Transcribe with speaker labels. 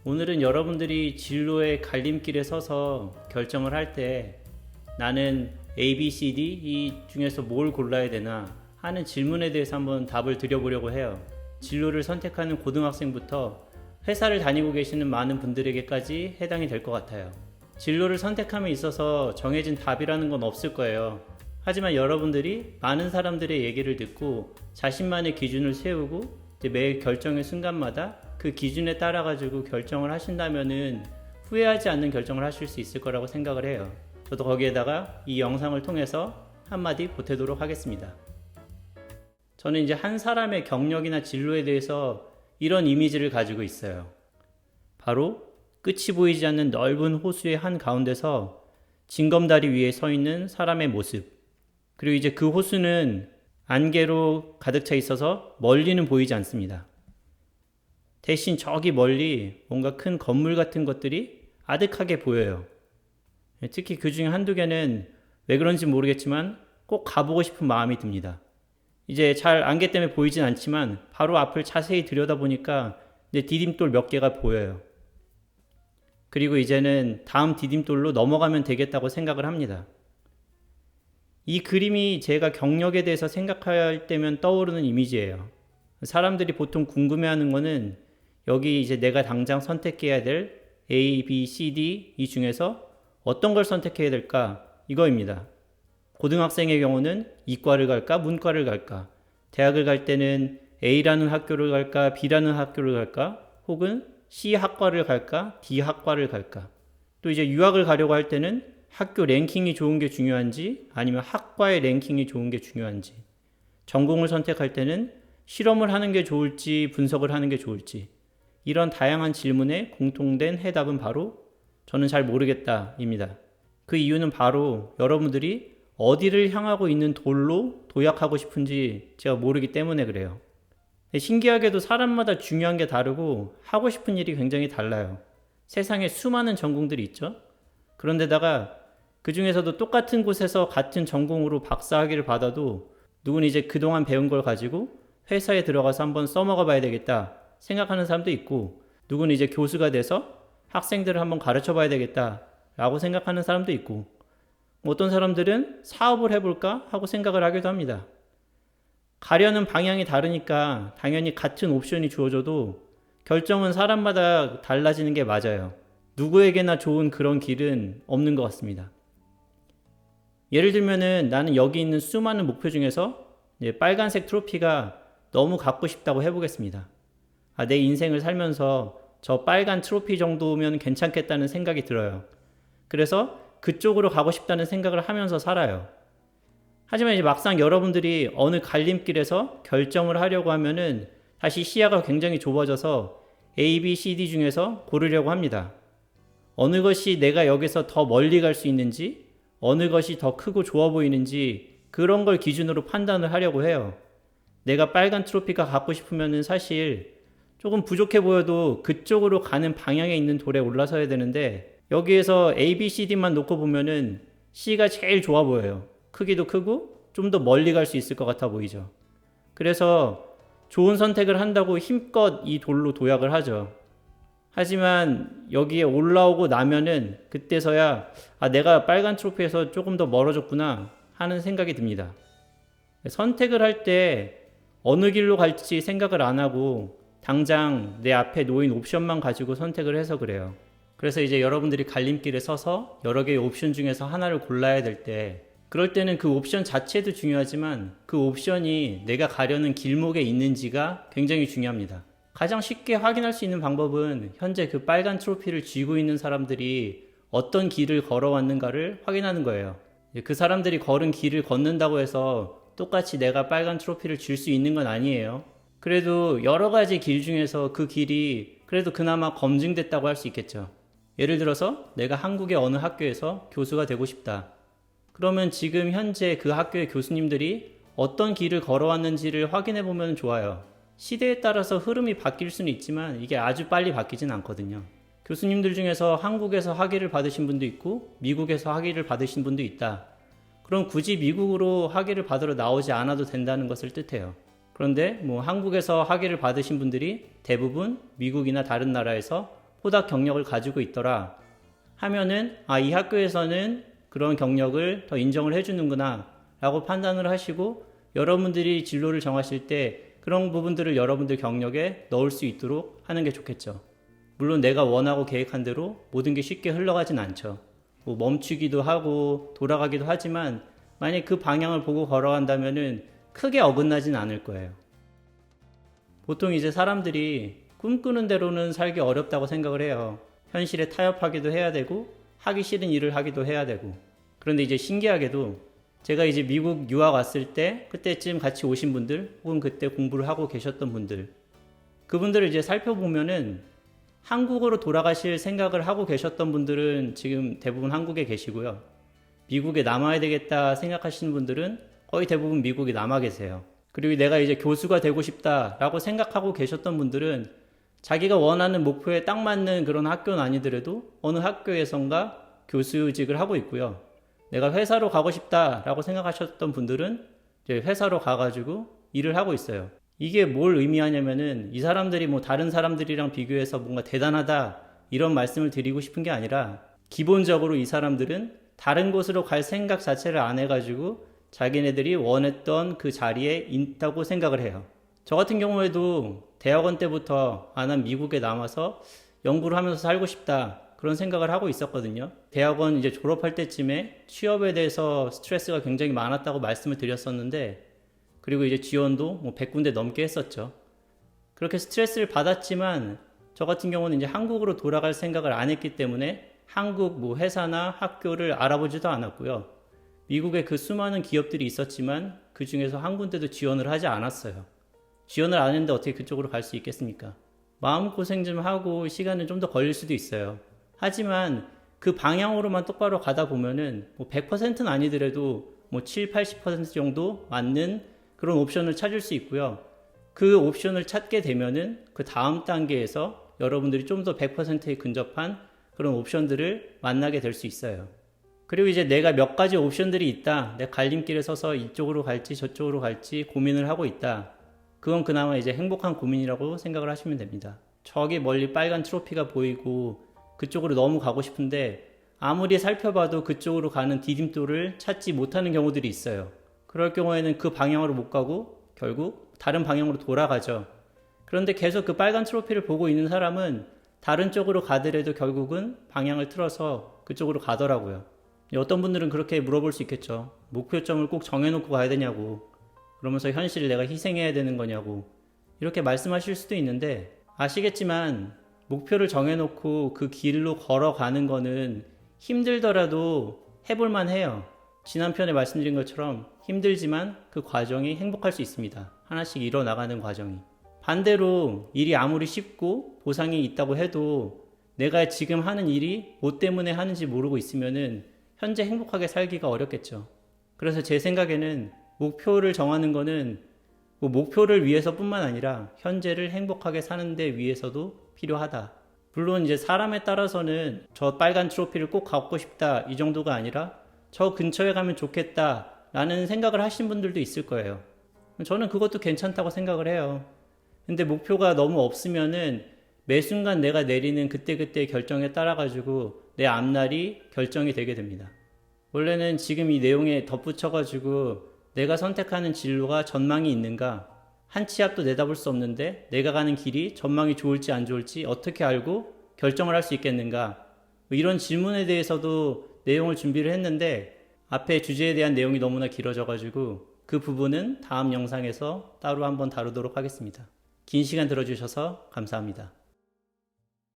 Speaker 1: 오늘은 여러분들이 진로의 갈림길에 서서 결정을 할 때 나는 A, B, C, D 이 중에서 뭘 골라야 되나 하는 질문에 대해서 한번 답을 드려보려고 해요. 진로를 선택하는 고등학생부터 회사를 다니고 계시는 많은 분들에게까지 해당이 될 것 같아요. 진로를 선택함에 있어서 정해진 답이라는 건 없을 거예요. 하지만 여러분들이 많은 사람들의 얘기를 듣고 자신만의 기준을 세우고 매 결정의 순간마다 그 기준에 따라 가지고 결정을 하신다면은 후회하지 않는 결정을 하실 수 있을 거라고 생각을 해요. 저도 거기에다가 이 영상을 통해서 한마디 보태도록 하겠습니다. 저는 이제 한 사람의 경력이나 진로에 대해서 이런 이미지를 가지고 있어요. 바로 끝이 보이지 않는 넓은 호수의 한 가운데서 징검다리 위에 서 있는 사람의 모습. 그리고 이제 그 호수는 안개로 가득 차 있어서 멀리는 보이지 않습니다. 대신 저기 멀리 뭔가 큰 건물 같은 것들이 아득하게 보여요. 특히 그 중에 한두 개는 왜 그런지 모르겠지만 꼭 가보고 싶은 마음이 듭니다. 이제 잘 안개 때문에 보이진 않지만 바로 앞을 자세히 들여다보니까 디딤돌 몇 개가 보여요. 그리고 이제는 다음 디딤돌로 넘어가면 되겠다고 생각을 합니다. 이 그림이 제가 경력에 대해서 생각할 때면 떠오르는 이미지예요. 사람들이 보통 궁금해하는 거는 여기 이제 내가 당장 선택해야 될 A, B, C, D 이 중에서 어떤 걸 선택해야 될까 이거입니다. 고등학생의 경우는 이과를 갈까 문과를 갈까, 대학을 갈 때는 A라는 학교를 갈까 B라는 학교를 갈까 혹은 C 학과를 갈까 D 학과를 갈까, 또 이제 유학을 가려고 할 때는 학교 랭킹이 좋은 게 중요한지 아니면 학과의 랭킹이 좋은 게 중요한지, 전공을 선택할 때는 실험을 하는 게 좋을지 분석을 하는 게 좋을지, 이런 다양한 질문에 공통된 해답은 바로 저는 잘 모르겠다입니다. 그 이유는 바로 여러분들이 어디를 향하고 있는 돌로 도약하고 싶은지 제가 모르기 때문에 그래요. 신기하게도 사람마다 중요한 게 다르고 하고 싶은 일이 굉장히 달라요. 세상에 수많은 전공들이 있죠. 그런데다가 그 중에서도 똑같은 곳에서 같은 전공으로 박사학위를 받아도 누구는 이제 그동안 배운 걸 가지고 회사에 들어가서 한번 써먹어 봐야 되겠다 생각하는 사람도 있고, 누구는 이제 교수가 돼서 학생들을 한번 가르쳐 봐야 되겠다 라고 생각하는 사람도 있고, 어떤 사람들은 사업을 해볼까 하고 생각을 하기도 합니다. 가려는 방향이 다르니까 당연히 같은 옵션이 주어져도 결정은 사람마다 달라지는 게 맞아요. 누구에게나 좋은 그런 길은 없는 것 같습니다. 예를 들면은 나는 여기 있는 수많은 목표 중에서 빨간색 트로피가 너무 갖고 싶다고 해보겠습니다. 내 인생을 살면서 저 빨간 트로피 정도면 괜찮겠다는 생각이 들어요. 그래서 그쪽으로 가고 싶다는 생각을 하면서 살아요. 하지만 이제 막상 여러분들이 어느 갈림길에서 결정을 하려고 하면은 다시 시야가 굉장히 좁아져서 A, B, C, D 중에서 고르려고 합니다. 어느 것이 내가 여기서 더 멀리 갈 수 있는지, 어느 것이 더 크고 좋아 보이는지 그런 걸 기준으로 판단을 하려고 해요. 내가 빨간 트로피가 갖고 싶으면은 사실 조금 부족해 보여도 그쪽으로 가는 방향에 있는 돌에 올라서야 되는데, 여기에서 A, B, C, D만 놓고 보면은 C가 제일 좋아 보여요. 크기도 크고 좀 더 멀리 갈 수 있을 것 같아 보이죠. 그래서 좋은 선택을 한다고 힘껏 이 돌로 도약을 하죠. 하지만 여기에 올라오고 나면은 그때서야 내가 빨간 트로피에서 조금 더 멀어졌구나 하는 생각이 듭니다. 선택을 할 때 어느 길로 갈지 생각을 안 하고 당장 내 앞에 놓인 옵션만 가지고 선택을 해서 그래요. 그래서 이제 여러분들이 갈림길에 서서 여러 개의 옵션 중에서 하나를 골라야 될 때, 그럴 때는 그 옵션 자체도 중요하지만 그 옵션이 내가 가려는 길목에 있는지가 굉장히 중요합니다. 가장 쉽게 확인할 수 있는 방법은 현재 그 빨간 트로피를 쥐고 있는 사람들이 어떤 길을 걸어왔는가를 확인하는 거예요. 그 사람들이 걸은 길을 걷는다고 해서 똑같이 내가 빨간 트로피를 줄 수 있는 건 아니에요. 그래도 여러 가지 길 중에서 그 길이 그래도 그나마 검증됐다고 할 수 있겠죠. 예를 들어서 내가 한국의 어느 학교에서 교수가 되고 싶다. 그러면 지금 현재 그 학교의 교수님들이 어떤 길을 걸어왔는지를 확인해 보면 좋아요. 시대에 따라서 흐름이 바뀔 수는 있지만 이게 아주 빨리 바뀌진 않거든요. 교수님들 중에서 한국에서 학위를 받으신 분도 있고 미국에서 학위를 받으신 분도 있다. 그럼 굳이 미국으로 학위를 받으러 나오지 않아도 된다는 것을 뜻해요. 그런데 한국에서 학위를 받으신 분들이 대부분 미국이나 다른 나라에서 호닥 경력을 가지고 있더라 하면은 이 학교에서는 그런 경력을 더 인정을 해주는구나 라고 판단을 하시고 여러분들이 진로를 정하실 때 그런 부분들을 여러분들 경력에 넣을 수 있도록 하는 게 좋겠죠. 물론 내가 원하고 계획한 대로 모든 게 쉽게 흘러가진 않죠. 뭐 멈추기도 하고 돌아가기도 하지만 만약 그 방향을 보고 걸어간다면은 크게 어긋나진 않을 거예요. 보통 이제 사람들이 꿈꾸는 대로는 살기 어렵다고 생각을 해요. 현실에 타협하기도 해야 되고 하기 싫은 일을 하기도 해야 되고. 그런데 이제 신기하게도 제가 이제 미국 유학 왔을 때 그때쯤 같이 오신 분들 혹은 그때 공부를 하고 계셨던 분들 그분들을 이제 살펴보면은 한국으로 돌아가실 생각을 하고 계셨던 분들은 지금 대부분 한국에 계시고요. 미국에 남아야 되겠다 생각하시는 분들은 거의 대부분 미국에 남아 계세요. 그리고 내가 이제 교수가 되고 싶다라고 생각하고 계셨던 분들은 자기가 원하는 목표에 딱 맞는 그런 학교는 아니더라도 어느 학교에선가 교수직을 하고 있고요. 내가 회사로 가고 싶다라고 생각하셨던 분들은 이제 회사로 가가지고 일을 하고 있어요. 이게 뭘 의미하냐면은 이 사람들이 뭐 다른 사람들이랑 비교해서 뭔가 대단하다 이런 말씀을 드리고 싶은 게 아니라 기본적으로 이 사람들은 다른 곳으로 갈 생각 자체를 안 해가지고 자기네들이 원했던 그 자리에 있다고 생각을 해요. 저 같은 경우에도 대학원 때부터 난 미국에 남아서 연구를 하면서 살고 싶다 그런 생각을 하고 있었거든요. 대학원 이제 졸업할 때쯤에 취업에 대해서 스트레스가 굉장히 많았다고 말씀을 드렸었는데 그리고 이제 지원도 뭐 100군데 넘게 했었죠. 그렇게 스트레스를 받았지만 저 같은 경우는 이제 한국으로 돌아갈 생각을 안 했기 때문에 한국 뭐 회사나 학교를 알아보지도 않았고요. 미국에 그 수많은 기업들이 있었지만 그 중에서 한 군데도 지원을 하지 않았어요. 지원을 안 했는데 어떻게 그쪽으로 갈 수 있겠습니까? 마음고생 좀 하고 시간은 좀 더 걸릴 수도 있어요. 하지만 그 방향으로만 똑바로 가다 보면은 뭐 100%는 아니더라도 뭐 7, 80% 정도 맞는 그런 옵션을 찾을 수 있고요. 그 옵션을 찾게 되면은 그 다음 단계에서 여러분들이 좀 더 100%에 근접한 그런 옵션들을 만나게 될 수 있어요. 그리고 이제 내가 몇 가지 옵션들이 있다. 내 갈림길에 서서 이쪽으로 갈지 저쪽으로 갈지 고민을 하고 있다. 그건 그나마 이제 행복한 고민이라고 생각을 하시면 됩니다. 저기 멀리 빨간 트로피가 보이고 그쪽으로 너무 가고 싶은데 아무리 살펴봐도 그쪽으로 가는 디딤돌을 찾지 못하는 경우들이 있어요. 그럴 경우에는 그 방향으로 못 가고 결국 다른 방향으로 돌아가죠. 그런데 계속 그 빨간 트로피를 보고 있는 사람은 다른 쪽으로 가더라도 결국은 방향을 틀어서 그쪽으로 가더라고요. 어떤 분들은 그렇게 물어볼 수 있겠죠. 목표점을 꼭 정해놓고 가야 되냐고. 그러면서 현실을 내가 희생해야 되는 거냐고. 이렇게 말씀하실 수도 있는데 아시겠지만 목표를 정해놓고 그 길로 걸어가는 거는 힘들더라도 해볼만 해요. 지난 편에 말씀드린 것처럼 힘들지만 그 과정이 행복할 수 있습니다. 하나씩 이뤄나가는 과정이. 반대로 일이 아무리 쉽고 보상이 있다고 해도 내가 지금 하는 일이 뭐 때문에 하는지 모르고 있으면은 현재 행복하게 살기가 어렵겠죠. 그래서 제 생각에는 목표를 정하는 거는 뭐 목표를 위해서뿐만 아니라 현재를 행복하게 사는 데 위해서도 필요하다. 물론 이제 사람에 따라서는 저 빨간 트로피를 꼭 갖고 싶다 이 정도가 아니라 저 근처에 가면 좋겠다 라는 생각을 하신 분들도 있을 거예요. 저는 그것도 괜찮다고 생각을 해요. 근데 목표가 너무 없으면은 매 순간 내가 내리는 그때그때 결정에 따라 가지고 내 앞날이 결정이 되게 됩니다. 원래는 지금 이 내용에 덧붙여 가지고 내가 선택하는 진로가 전망이 있는가, 한 치 앞도 내다볼 수 없는데 내가 가는 길이 전망이 좋을지 안 좋을지 어떻게 알고 결정을 할 수 있겠는가, 뭐 이런 질문에 대해서도 내용을 준비를 했는데 앞에 주제에 대한 내용이 너무나 길어져 가지고 그 부분은 다음 영상에서 따로 한번 다루도록 하겠습니다. 긴 시간 들어주셔서 감사합니다.